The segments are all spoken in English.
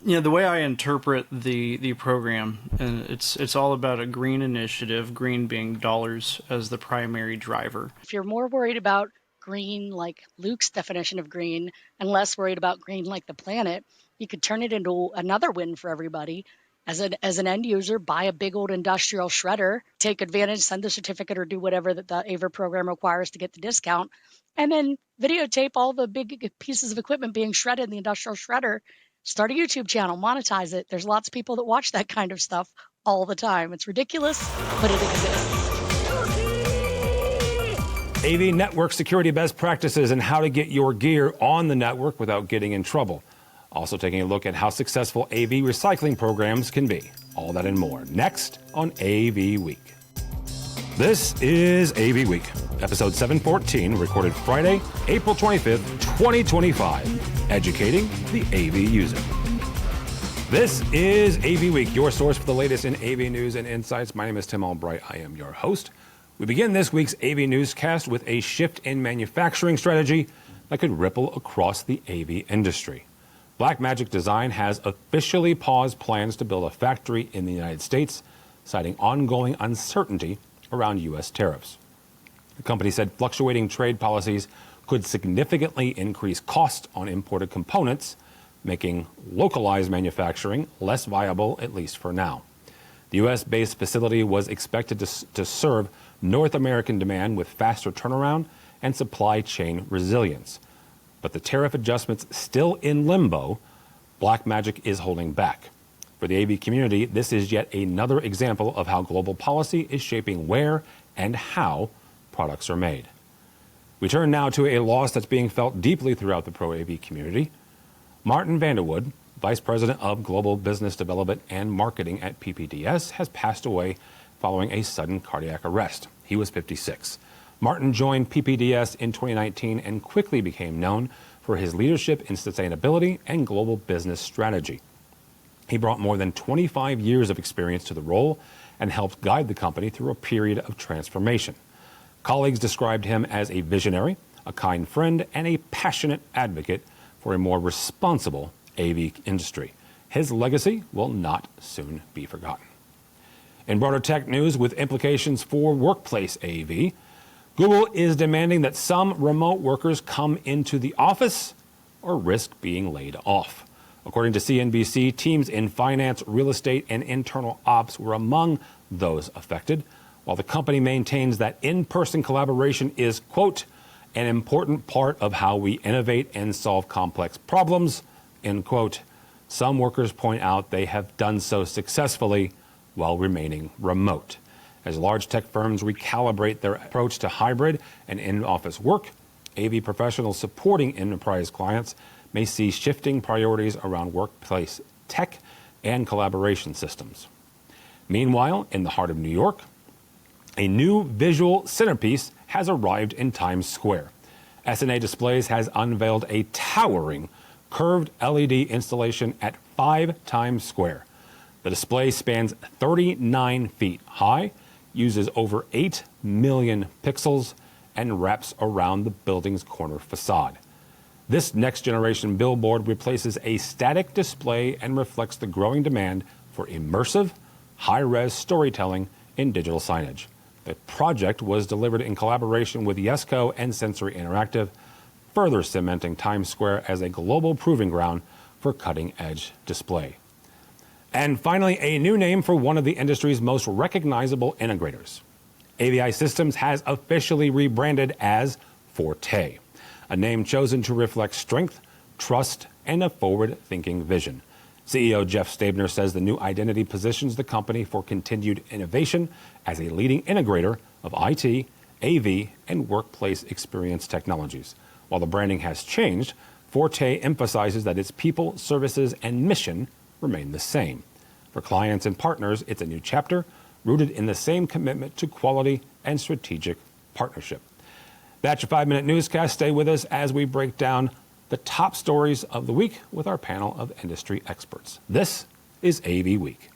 The way I interpret the program, and it's all about a green initiative, green being dollars as the primary driver. If you're more worried about green like Luke's definition of green and less worried about green like the planet, you could turn it into another win for everybody. As an end user, buy a big old industrial shredder, take advantage, send the certificate, or do whatever that the AVer program requires to get the discount, and then videotape all the big pieces of equipment being shredded in the industrial shredder. Start a YouTube channel, monetize it. There's lots of people that watch that kind of stuff all the time. It's ridiculous, but it exists. AV network security best practices and how to get your gear on the network without getting in trouble. Also taking a look at how successful AV recycling programs can be. All that and more next on AV Week. This is AV Week, episode 714, recorded Friday, April 25th, 2025. Educating the AV user. This is AV Week, your source for the latest in AV news and insights. My name is Tim Albright. I am your host. We begin this week's AV newscast with a shift in manufacturing strategy that could ripple across the AV industry. Blackmagic Design has officially paused plans to build a factory in the United States, citing ongoing uncertainty around U.S. tariffs. The company said fluctuating trade policies could significantly increase costs on imported components, making localized manufacturing less viable, at least for now. The U.S.-based facility was expected to serve North American demand with faster turnaround and supply chain resilience. But the tariff adjustments still in limbo, Blackmagic is holding back. For the AV community, this is yet another example of how global policy is shaping where and how products are made. We turn now to a loss that's being felt deeply throughout the pro AV community. Martin Vanderwood, Vice President of Global Business Development and Marketing at PPDS, has passed away following a sudden cardiac arrest. He was 56. Martin joined PPDS in 2019 and quickly became known for his leadership in sustainability and global business strategy. He brought more than 25 years of experience to the role and helped guide the company through a period of transformation. Colleagues described him as a visionary, a kind friend, and a passionate advocate for a more responsible AV industry. His legacy will not soon be forgotten. In broader tech news with implications for workplace AV, Google is demanding that some remote workers come into the office or risk being laid off. According to CNBC, teams in finance, real estate, and internal ops were among those affected, while the company maintains that in-person collaboration is, quote, an important part of how we innovate and solve complex problems, end quote. Some workers point out they have done so successfully while remaining remote. As large tech firms recalibrate their approach to hybrid and in-office work, AV professionals supporting enterprise clients may see shifting priorities around workplace tech and collaboration systems. Meanwhile, in the heart of New York, a new visual centerpiece has arrived in Times Square. S&A Displays has unveiled a towering curved LED installation at 5 Times Square. The display spans 39 feet high, uses over 8 million pixels, and wraps around the building's corner facade. This next-generation billboard replaces a static display and reflects the growing demand for immersive, high-res storytelling in digital signage. The project was delivered in collaboration with Yesco and Sensory Interactive, further cementing Times Square as a global proving ground for cutting-edge display. And finally, a new name for one of the industry's most recognizable integrators. AVI Systems has officially rebranded as Forte, a name chosen to reflect strength, trust, and a forward-thinking vision. CEO Jeff Stabner says the new identity positions the company for continued innovation as a leading integrator of IT, AV, and workplace experience technologies. While the branding has changed, Forte emphasizes that its people, services, and mission remain the same. For clients and partners, it's a new chapter rooted in the same commitment to quality and strategic partnership. That's your 5-minute newscast. Stay with us as we break down the top stories of the week with our panel of industry experts. This is AV Week.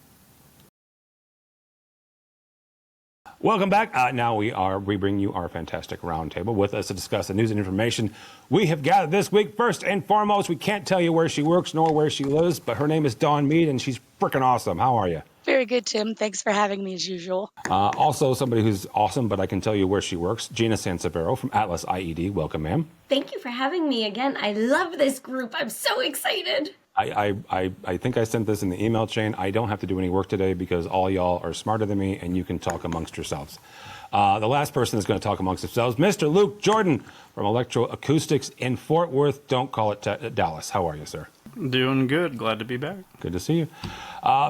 Welcome back. Now we bring you our fantastic roundtable. With us to discuss the news and information we have gathered this week. First and foremost, we can't tell you where she works nor where she lives, but her name is Dawn Mead, and she's freaking awesome. How are you? Very good, Tim. Thanks for having me as usual. Also, somebody who's awesome, but I can tell you where she works, Gina Sansevero from Atlas IED. Welcome, ma'am. Thank you for having me again. I love this group. I'm so excited. I think I sent this in the email chain. I don't have to do any work today because all y'all are smarter than me and you can talk amongst yourselves. The last person that's going to talk amongst themselves, Mr. Luke Jordan from Electroacoustics in Fort Worth. Don't call it Dallas. How are you, sir? Doing good. Glad to be back. Good to see you.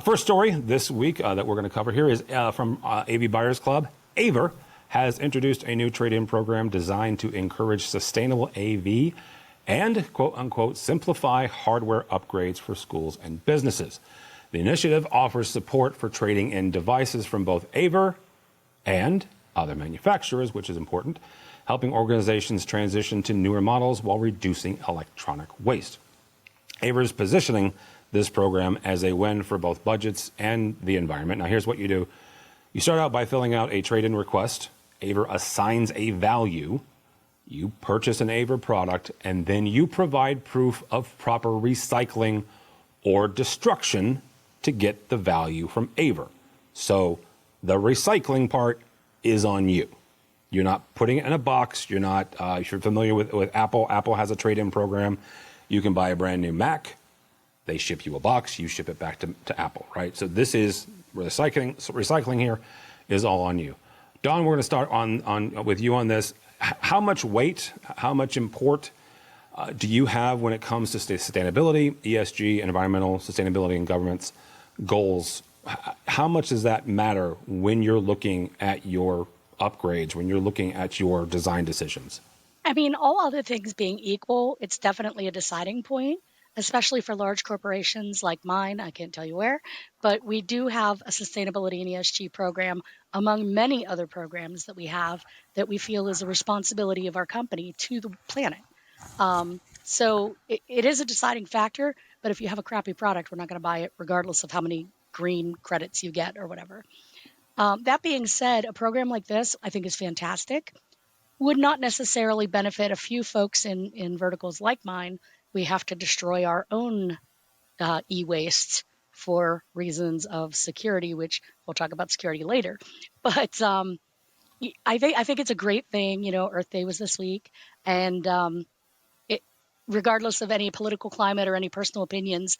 First story this week that we're going to cover here is from AV Buyers Club. AVer has introduced a new trade-in program designed to encourage sustainable AV and, quote unquote, simplify hardware upgrades for schools and businesses. The initiative offers support for trading in devices from both AVer and other manufacturers, which is important, helping organizations transition to newer models while reducing electronic waste. AVer is positioning this program as a win for both budgets and the environment. Now, here's what you do. You start out by filling out a trade-in request. AVer assigns a value. You purchase an AVer product, and then you provide proof of proper recycling or destruction to get the value from AVer. So the recycling part is on you. You're not putting it in a box. You're not, if you're familiar with Apple, Apple has a trade-in program. You can buy a brand new Mac. They ship you a box. You ship it back to Apple, right? So this is recycling. So recycling here is all on you. Don, we're going to start on with you on this. How much weight, how much import do you have when it comes to sustainability, ESG, environmental sustainability, and government's goals? How much does that matter when you're looking at your upgrades, when you're looking at your design decisions? I mean, all other things being equal, it's definitely a deciding point, especially for large corporations like mine. I can't tell you where, but we do have a sustainability and ESG program among many other programs that we have that we feel is a responsibility of our company to the planet. So it is a deciding factor, but if you have a crappy product, we're not going to buy it regardless of how many green credits you get or whatever. That being said, a program like this, I think, is fantastic. Would not necessarily benefit a few folks in verticals like mine. We have to destroy our own e-waste for reasons of security, which we'll talk about security later. But I think it's a great thing. You know, Earth Day was this week, and regardless of any political climate or any personal opinions,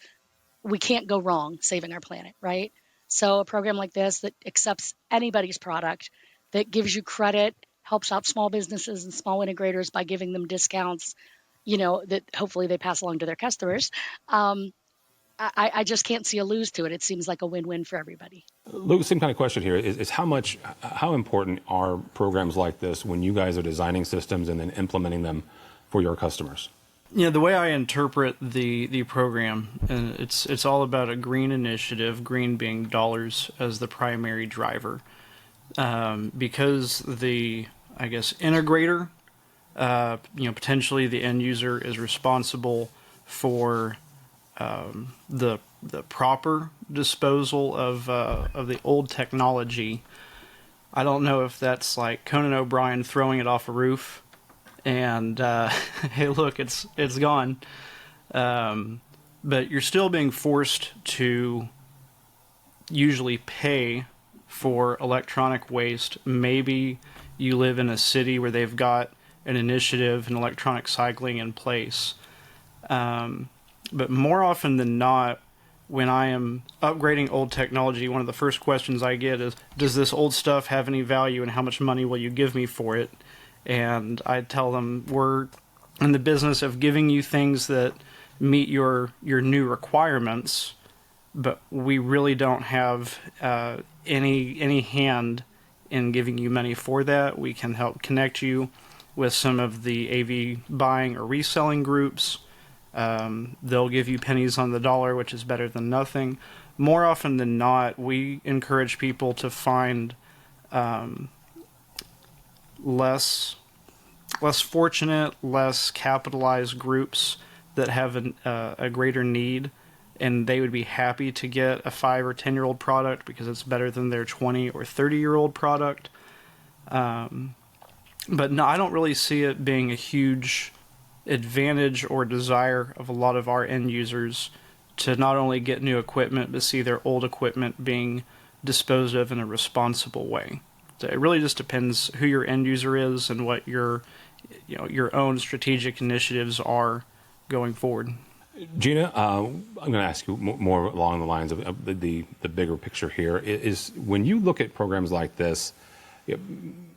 we can't go wrong saving our planet, right? So a program like this that accepts anybody's product, that gives you credit, helps out small businesses and small integrators by giving them discounts, you know, that hopefully they pass along to their customers. I just can't see a lose to it. It seems like a win-win for everybody. Luke, same kind of question here is how important are programs like this when you guys are designing systems and then implementing them for your customers? Yeah, the way I interpret the program, and it's all about a green initiative, green being dollars as the primary driver. Because the, I guess, integrator, potentially the end user is responsible for the proper disposal of the old technology. I don't know if that's like Conan O'Brien throwing it off a roof and hey, look, it's gone. But you're still being forced to usually pay for electronic waste. Maybe you live in a city where they've got an initiative in electronic cycling in place. But more often than not, when I am upgrading old technology, one of the first questions I get is, does this old stuff have any value and how much money will you give me for it? And I tell them, we're in the business of giving you things that meet your new requirements, but we really don't have any hand in giving you money for that. We can help connect you with some of the AV buying or reselling groups. They'll give you pennies on the dollar, which is better than nothing. More often than not, we encourage people to find less fortunate, less capitalized groups that have a greater need, and they would be happy to get a 5 or 10-year-old product because it's better than their 20 or 30-year-old product. But no, I don't really see it being a huge advantage or desire of a lot of our end users to not only get new equipment, but see their old equipment being disposed of in a responsible way. So it really just depends who your end user is and what your own strategic initiatives are going forward. Gina, I'm going to ask you more along the lines of the bigger picture here. Is when you look at programs like this,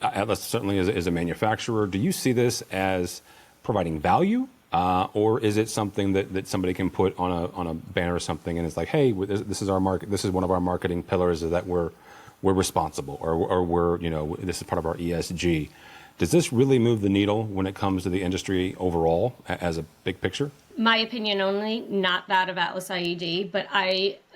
Atlas certainly as a manufacturer, do you see this as providing value, or is it something that somebody can put on a banner or something, and it's like, hey, this is our market. This is one of our marketing pillars, is that we're responsible, or we're this is part of our ESG. Does this really move the needle when it comes to the industry overall as a big picture? My opinion only, not that of Atlas IED, but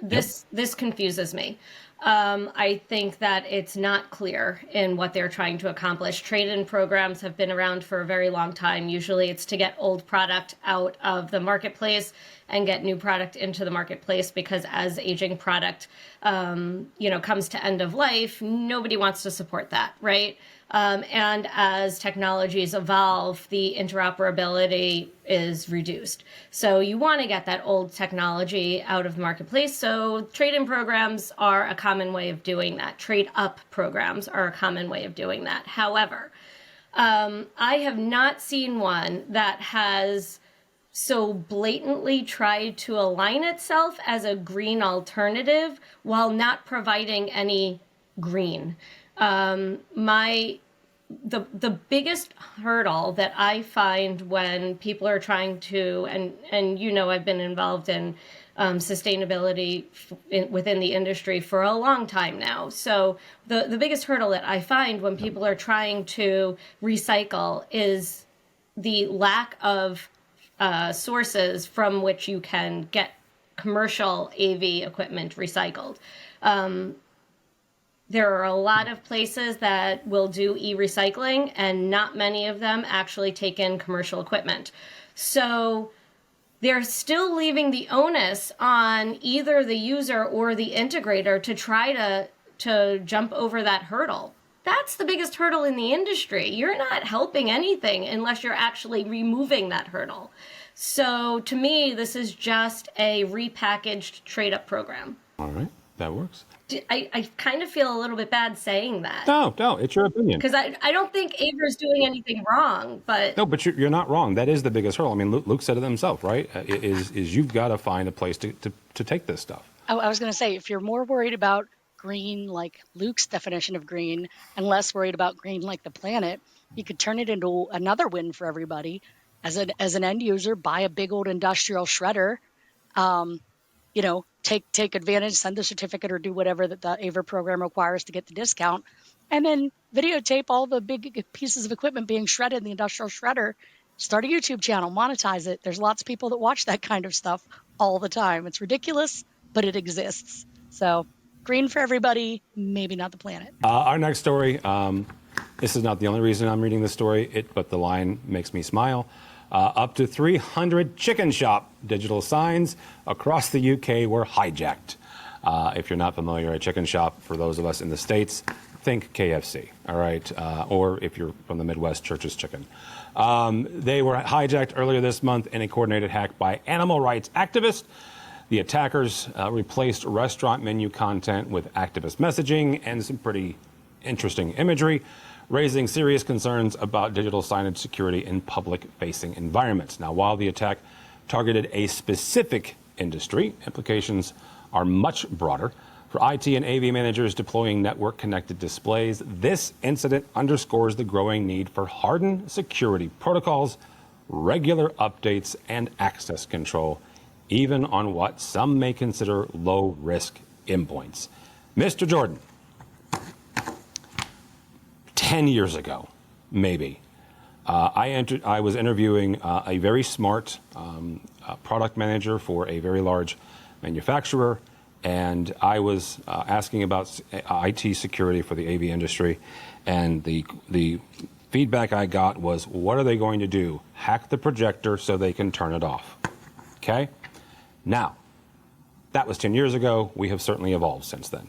this confuses me. I think that it's not clear in what they're trying to accomplish. Trade-in programs have been around for a very long time. Usually it's to get old product out of the marketplace and get new product into the marketplace, because as aging product, comes to end of life, nobody wants to support that, right? And as technologies evolve, the interoperability is reduced. So you want to get that old technology out of the marketplace. So trade-in programs are a common way of doing that. Trade-up programs are a common way of doing that. However, I have not seen one that has so blatantly tried to align itself as a green alternative while not providing any green. The biggest hurdle that I find when people are trying to, and I've been involved in sustainability within the industry for a long time now. So the biggest hurdle that I find when people are trying to recycle is the lack of sources from which you can get commercial AV equipment recycled. There are a lot of places that will do e-recycling, and not many of them actually take in commercial equipment. So they're still leaving the onus on either the user or the integrator to try to jump over that hurdle. That's the biggest hurdle in the industry. You're not helping anything unless you're actually removing that hurdle. So to me, this is just a repackaged trade-up program. All right, that works. I kind of feel a little bit bad saying that. No, it's your opinion. Because I don't think AVer's doing anything wrong, but... No, but you're not wrong. That is the biggest hurdle. I mean, Luke said it himself, right? Is you've got to find a place to take this stuff. I was going to say, if you're more worried about green like Luke's definition of green and less worried about green like the planet, you could turn it into another win for everybody. As an end user, buy a big old industrial shredder, take advantage, send the certificate, or do whatever that the AVer program requires to get the discount, and then videotape all the big pieces of equipment being shredded in the industrial shredder. Start a YouTube channel, monetize it. There's lots of people that watch that kind of stuff all the time. It's ridiculous, but it exists. So green for everybody, maybe not the planet. Our next story, this is not the only reason I'm reading this story, but the line makes me smile. Up to 300 chicken shop digital signs across the UK were hijacked. If you're not familiar, a chicken shop, for those of us in the States, think KFC, all right? Or if you're from the Midwest, Church's Chicken. They were hijacked earlier this month in a coordinated hack by animal rights activists. The attackers replaced restaurant menu content with activist messaging and some pretty interesting imagery, raising serious concerns about digital signage security in public-facing environments. Now, while the attack targeted a specific industry, implications are much broader. For IT and AV managers deploying network-connected displays, this incident underscores the growing need for hardened security protocols, regular updates, and access control, even on what some may consider low-risk endpoints. Mr. Jordan, 10 years ago, maybe, I was interviewing a very smart product manager for a very large manufacturer, and I was asking about IT security for the AV industry, and the feedback I got was, what are they going to do? Hack the projector so they can turn it off. Okay? Now, that was 10 years ago. We have certainly evolved since then.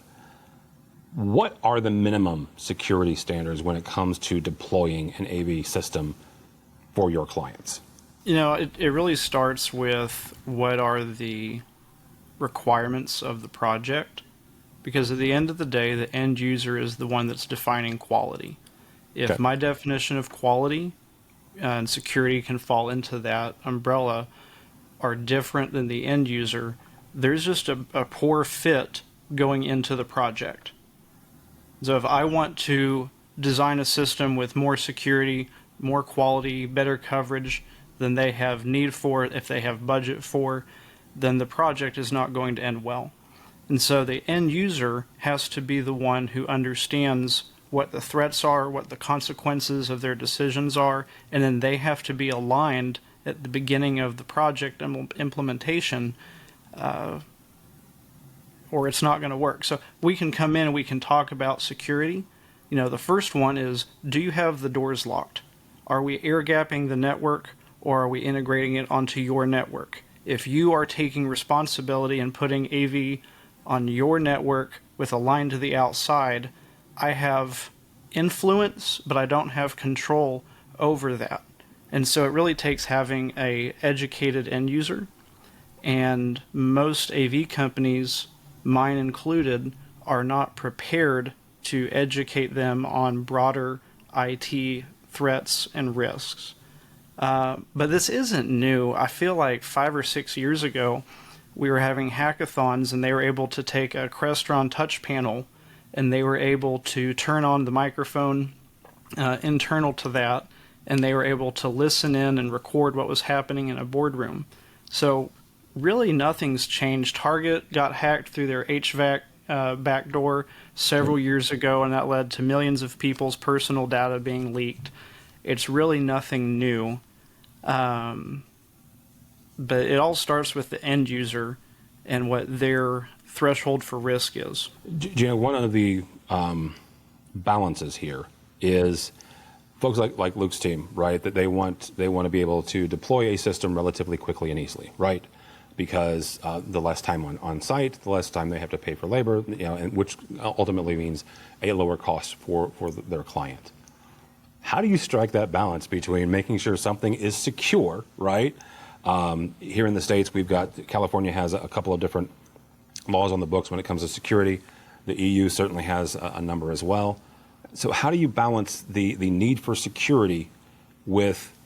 What are the minimum security standards when it comes to deploying an AV system for your clients? It really starts with what are the requirements of the project, because at the end of the day, the end user is the one that's defining quality. If Okay. my definition of quality and security can fall into that umbrella are different than the end user, there's just a poor fit going into the project. So if I want to design a system with more security, more quality, better coverage than they have need for, if they have budget for, then the project is not going to end well. And so the end user has to be the one who understands what the threats are, what the consequences of their decisions are, and then they have to be aligned at the beginning of the project implementation, or it's not going to work. So we can come in and we can talk about security. The first one is, do you have the doors locked? Are we air gapping the network, or are we integrating it onto your network? If you are taking responsibility and putting AV on your network with a line to the outside, I have influence, but I don't have control over that. And so it really takes having a educated end user. And most AV companies, mine included, are not prepared to educate them on broader IT threats and risks. But this isn't new. I feel like 5 or 6 years ago, we were having hackathons, and they were able to take a Crestron touch panel, and they were able to turn on the microphone internal to that, and they were able to listen in and record what was happening in a boardroom. So really nothing's changed. Target got hacked through their HVAC backdoor several years ago, and that led to millions of people's personal data being leaked. It's really nothing new. But it all starts with the end user and what their threshold for risk is. Gina, one of the balances here is folks like Luke's team, right? That they want to be able to deploy a system relatively quickly and easily, right? Because the less time on site, the less time they have to pay for labor, and which ultimately means a lower cost for their client. How do you strike that balance between making sure something is secure, right? Here in the States, California has a couple of different laws on the books when it comes to security. The EU certainly has a number as well. So how do you balance the need for security with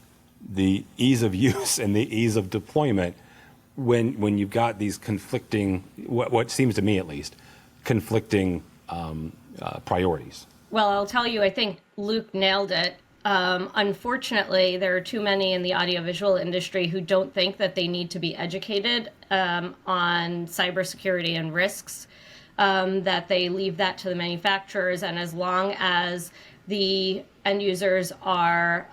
the ease of use and the ease of deployment when you've got these conflicting, what seems to me at least, conflicting priorities? Well, I'll tell you, I think Luke nailed it. Unfortunately, there are too many in the audiovisual industry who don't think that they need to be educated on cybersecurity and risks, that they leave that to the manufacturers. And as long as the end users are,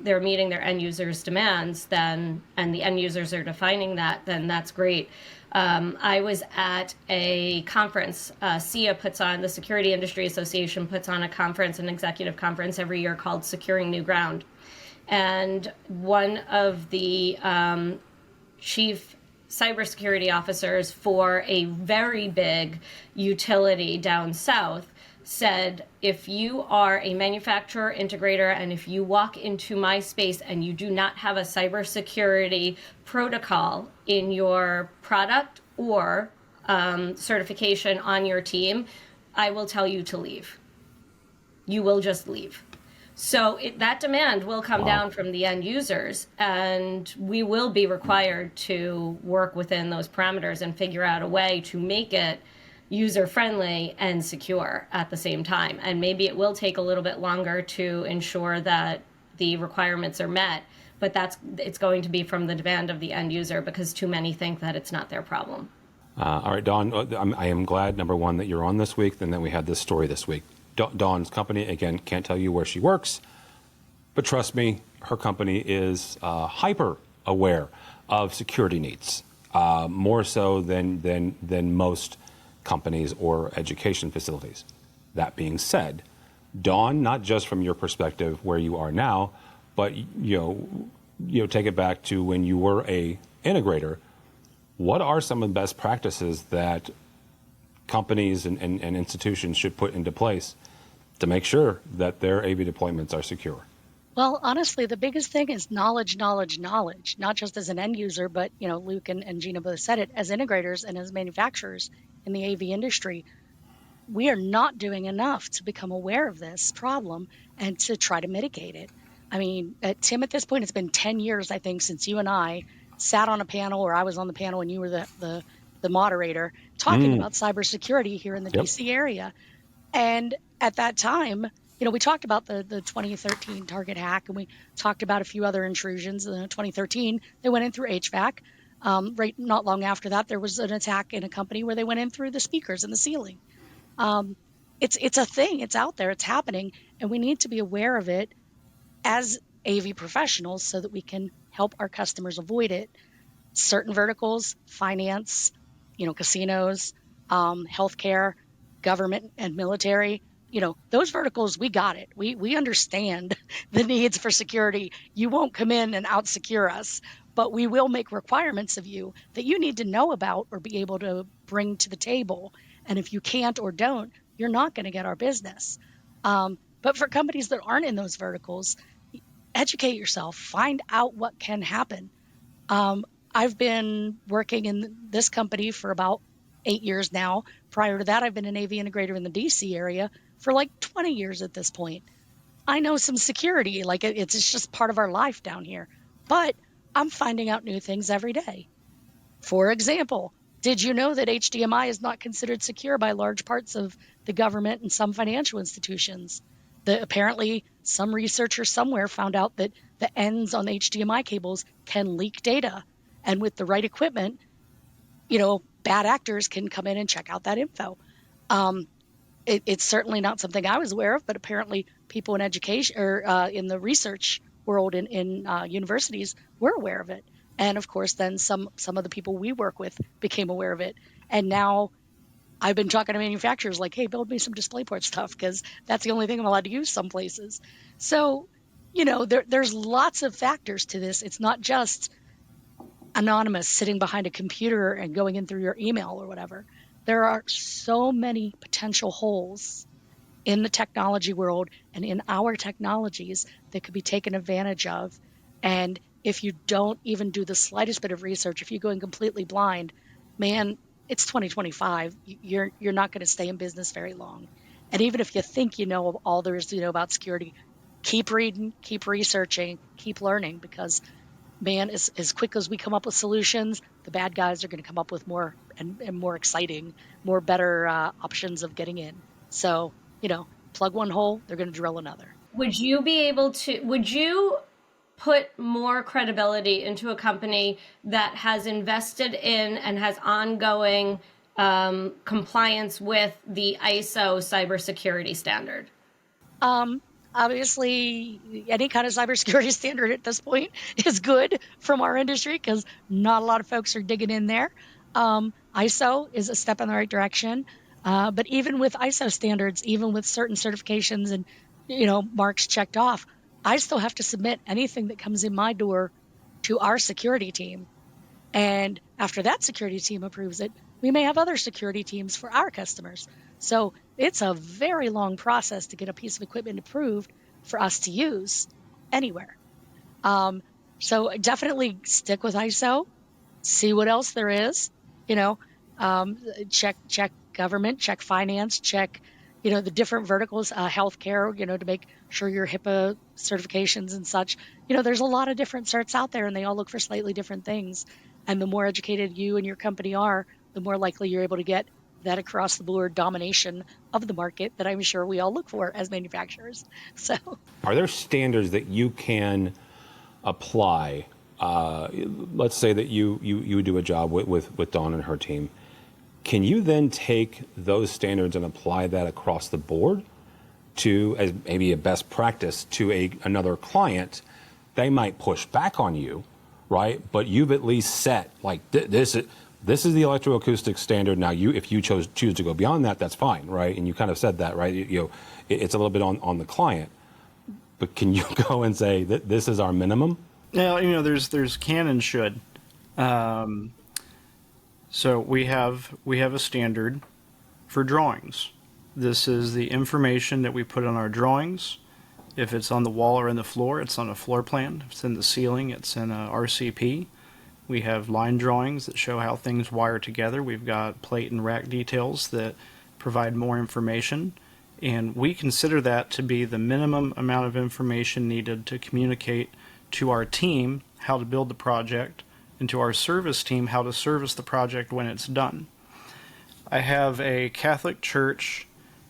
they're meeting their end users' demands, and the end users are defining that, then that's great. I was at a conference. SIA puts on, the Security Industry Association puts on a conference, an executive conference every year called Securing New Ground. And one of the chief cybersecurity officers for a very big utility down south said, if you are a manufacturer, integrator, and if you walk into my space and you do not have a cybersecurity protocol in your product or certification on your team, I will tell you to leave. You will just leave. So that demand will come down from the end users, and we will be required to work within those parameters and figure out a way to make it user-friendly and secure at the same time. And maybe it will take a little bit longer to ensure that the requirements are met, but it's going to be from the demand of the end user, because too many think that it's not their problem. All right, Dawn, I am glad, number one, that you're on this week and that we had this story this week. Dawn's company, again, can't tell you where she works, but trust me, her company is hyper aware of security needs, more so than most companies or education facilities. That being said, Dawn, not just from your perspective where you are now, but take it back to when you were a integrator. What are some of the best practices that companies and institutions should put into place to make sure that their AV deployments are secure? Well, honestly, the biggest thing is knowledge, knowledge, knowledge, not just as an end user, but, Luke and Gina both said it, as integrators and as manufacturers in the AV industry. We are not doing enough to become aware of this problem and to try to mitigate it. I mean, Tim, at this point, it's been 10 years, I think, since you and I sat on a panel, or I was on the panel and you were the moderator, talking about cybersecurity here in the Yep. DC area. And at that time, we talked about the 2013 Target hack, and we talked about a few other intrusions. In 2013, they went in through HVAC. Right, not long after that, there was an attack in a company where they went in through the speakers in the ceiling. It's a thing. It's out there. It's happening, and we need to be aware of it as AV professionals so that we can help our customers avoid it. Certain verticals, finance, casinos, healthcare, government, and military. Those verticals, we got it. We understand the needs for security. You won't come in and out secure us, but we will make requirements of you that you need to know about or be able to bring to the table. And if you can't or don't, you're not going to get our business. But for companies that aren't in those verticals, educate yourself, find out what can happen. I've been working in this company for about 8 years now. Prior to that, I've been an AV integrator in the DC area for like 20 years at this point. I know some security, like it's just part of our life down here, but I'm finding out new things every day. For example, did you know that HDMI is not considered secure by large parts of the government and some financial institutions? Apparently, some researcher somewhere found out that the ends on HDMI cables can leak data. And with the right equipment, bad actors can come in and check out that info. It's certainly not something I was aware of, but apparently people in education or in the research world in universities were aware of it. And of course, then some of the people we work with became aware of it. And now I've been talking to manufacturers like, hey, build me some DisplayPort stuff because that's the only thing I'm allowed to use some places. So, there's lots of factors to this. It's not just anonymous sitting behind a computer and going in through your email or whatever. There are so many potential holes in the technology world and in our technologies that could be taken advantage of. And if you don't even do the slightest bit of research, if you go in completely blind, man, it's 2025. You're not going to stay in business very long. And even if you think you know all there is to know about security, keep reading, keep researching, keep learning, because man, as quick as we come up with solutions, the bad guys are going to come up with more and more exciting, more better options of getting in. So, plug one hole, they're going to drill another. Would you put more credibility into a company that has invested in and has ongoing compliance with the ISO cybersecurity standard? Obviously, any kind of cybersecurity standard at this point is good from our industry because not a lot of folks are digging in there. ISO is a step in the right direction. But even with ISO standards, even with certain certifications and, marks checked off, I still have to submit anything that comes in my door to our security team. And after that security team approves it, we may have other security teams for our customers. So it's a very long process to get a piece of equipment approved for us to use anywhere. So definitely stick with ISO, see what else there is, check government, check finance, check, the different verticals, healthcare, to make sure your HIPAA certifications and such. There's a lot of different certs out there and they all look for slightly different things. And the more educated you and your company are, the more likely you're able to get that across the board domination of the market that I'm sure we all look for as manufacturers. So, Are there standards that you can apply? Let's say that you do a job with Dawn and her team. Can you then take those standards and apply that across the board to as maybe a best practice to another client? They might push back on you, right? But you've at least set like this is the electroacoustic standard. Now, if you choose to go beyond that, that's fine, right? And you kind of said that, right? It's a little bit on the client. But can you go and say that this is our minimum? Now, there's can and should. So we have a standard for drawings. This is the information that we put on our drawings. If it's on the wall or in the floor, it's on a floor plan. If it's in the ceiling, it's in a RCP. We have line drawings that show how things wire together. We've got plate and rack details that provide more information. And we consider that to be the minimum amount of information needed to communicate to our team how to build the project and to our service team how to service the project when it's done. I have a Catholic church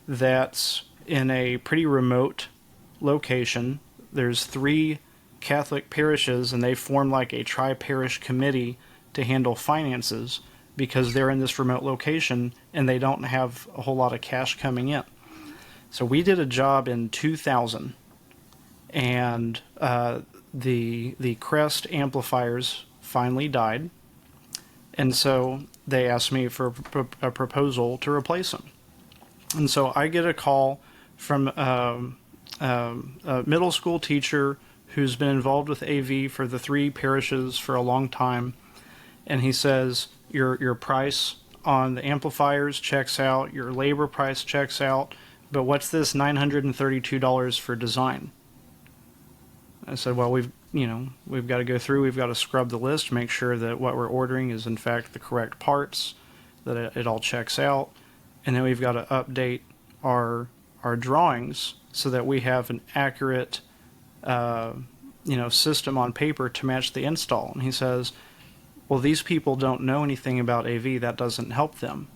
that's in a pretty remote location. There's 3 Catholic parishes, and they form like a tri-parish committee to handle finances because they're in this remote location and they don't have a whole lot of cash coming in. So we did a job in 2000, and the Crest amplifiers finally died, and so they asked me for a proposal to replace them. And so I get a call from a middle school teacher who's been involved with AV for the 3 parishes for a long time, and he says, your price on the amplifiers checks out, your labor price checks out, but what's this $932 for design? I said, well, we've got to go through, we've got to scrub the list, make sure that what we're ordering is in fact the correct parts, that it all checks out, and then we've got to update our drawings so that we have an accurate system on paper to match the install. And he says, well, these people don't know anything about AV, that doesn't help them.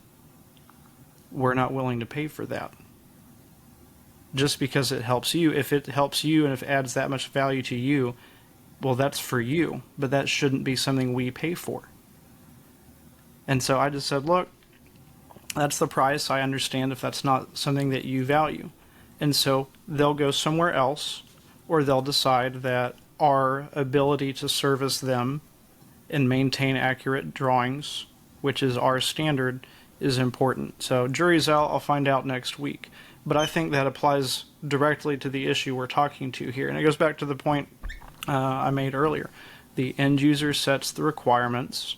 We're not willing to pay for that. Just because it helps you, if it helps you and if it adds that much value to you, well, that's for you, but that shouldn't be something we pay for. And so I just said, look, that's the price. I understand if that's not something that you value. And so they'll go somewhere else, or they'll decide that our ability to service them and maintain accurate drawings, which is our standard, is important. So jury's out. I'll find out next week. But I think that applies directly to the issue we're talking to here. And it goes back to the point I made earlier. The end user sets the requirements,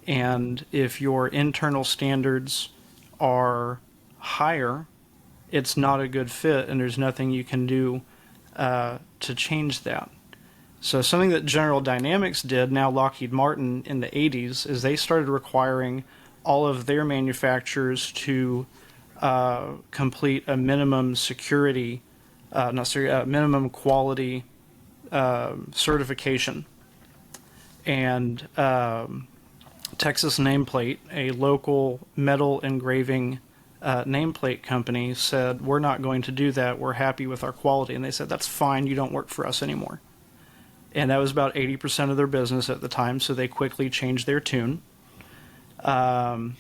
and if your internal standards are higher, it's not a good fit, and there's nothing you can do to change that. So something that General Dynamics did, now Lockheed Martin, in the 80s, is they started requiring all of their manufacturers to complete a minimum security, minimum quality certification. And Texas Nameplate, a local metal engraving nameplate company, said, we're not going to do that, we're happy with our quality. And they said, that's fine, you don't work for us anymore. And that was about 80% of their business at the time, so they quickly changed their tune. And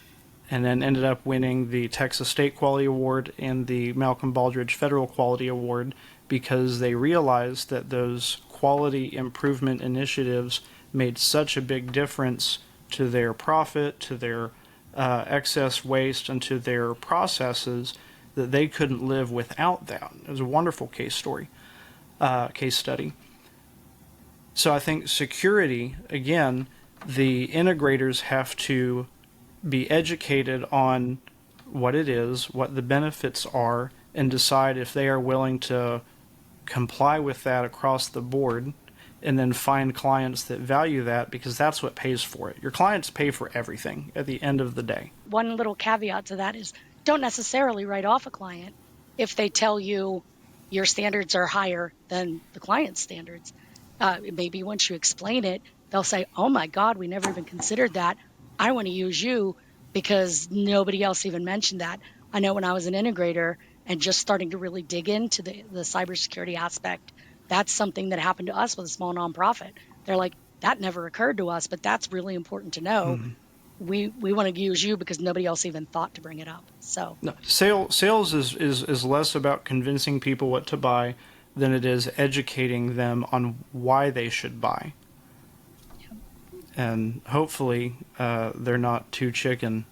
then ended up winning the Texas State Quality Award and the Malcolm Baldrige Federal Quality Award because they realized that those quality improvement initiatives made such a big difference to their profit, to their excess waste, and to their processes that they couldn't live without that. It was a wonderful case study. So I think security, again, the integrators have to be educated on what it is, what the benefits are, and decide if they are willing to comply with that across the board, and then find clients that value that, because that's what pays for it. Your clients pay for everything at the end of the day. One little caveat to that is don't necessarily write off a client if they tell you your standards are higher than the client's standards. Maybe once you explain it, they'll say, oh my God, we never even considered that. I want to use you because nobody else even mentioned that. I know when I was an integrator and just starting to really dig into the cybersecurity aspect, that's something that happened to us with a small nonprofit. They're like, that never occurred to us, but that's really important to know. Mm-hmm. We want to use you because nobody else even thought to bring it up. So no, sales is less about convincing people what to buy than it is educating them on why they should buy. And hopefully they're not too chicken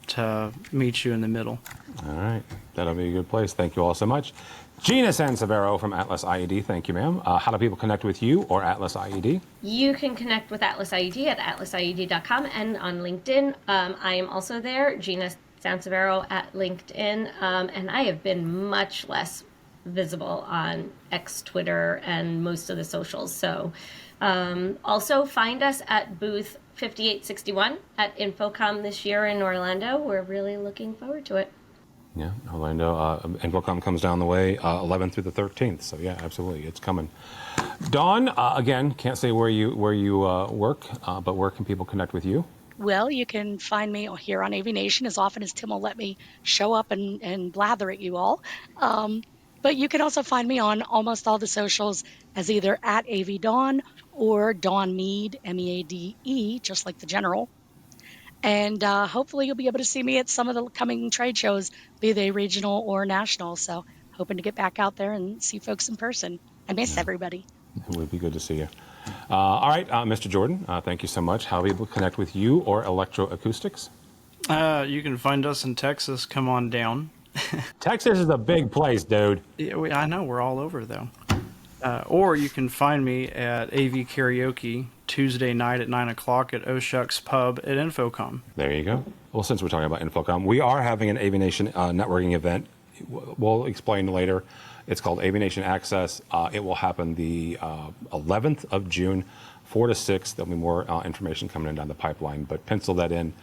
to meet you in the middle. All right. That'll be a good place. Thank you all so much. Gina Sansevero from Atlas IED. Thank you, ma'am. How do people connect with you or Atlas IED? You can connect with Atlas IED at atlasied.com and on LinkedIn. I am also there, Gina Sansevero at LinkedIn, and I have been much less visible on X, Twitter, and most of the socials. So also find us at booth 5861 at InfoComm this year in Orlando. We're really looking forward to it. Yeah, Orlando, InfoComm comes down the way 11th through the 13th. So yeah, absolutely, it's coming. Dawn, again, can't say where you work, but where can people connect with you? Well, you can find me here on AVNation as often as Tim will let me show up and blather at you all. But you can also find me on almost all the socials as either at AVDawn or Dawn Meade, Meade, just like the general. And hopefully you'll be able to see me at some of the coming trade shows, be they regional or national. So hoping to get back out there and see folks in person. I miss everybody. It would be good to see you. All right, Mr. Jordan, thank you so much. How do people connect with you or Electroacoustics? You can find us in Texas. Come on down. Texas is a big place, dude. Yeah, I know, we're all over, though. Or you can find me at AV Karaoke Tuesday night at 9 o'clock at O'Shucks Pub at InfoComm. There you go. Well, since we're talking about InfoComm, we are having an AVNation networking event. We'll explain later. It's called AVNation Access. It will happen the 11th of June, 4 to 6. There'll be more information coming in down the pipeline, but pencil that in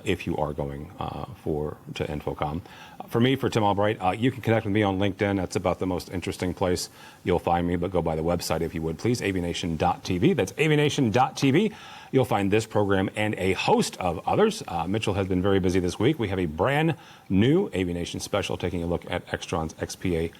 if you are going to InfoComm. For me, for Tim Albright, you can connect with me on LinkedIn. That's about the most interesting place you'll find me, but go by the website if you would, please, avnation.tv. That's avnation.tv. You'll find this program and a host of others. Mitchell has been very busy this week. We have a brand new AVNation special taking a look at Extron's XPA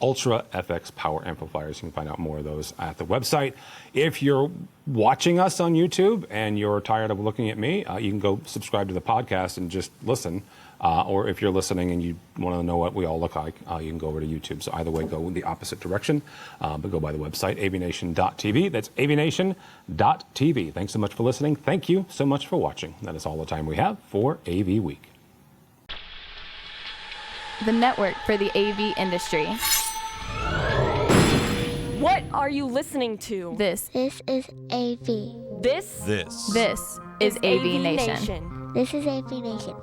Ultra FX power amplifiers. You can find out more of those at the website. If you're watching us on YouTube and you're tired of looking at me, you can go subscribe to the podcast and just listen. Or if you're listening and you want to know what we all look like, you can go over to YouTube. So either way, go in the opposite direction, but go by the website, avnation.tv. That's avnation.tv. Thanks so much for listening. Thank you so much for watching. That is all the time we have for AV Week. The network for the AV industry. What are you listening to? This This is AV. This is AV Nation. This is AV Nation.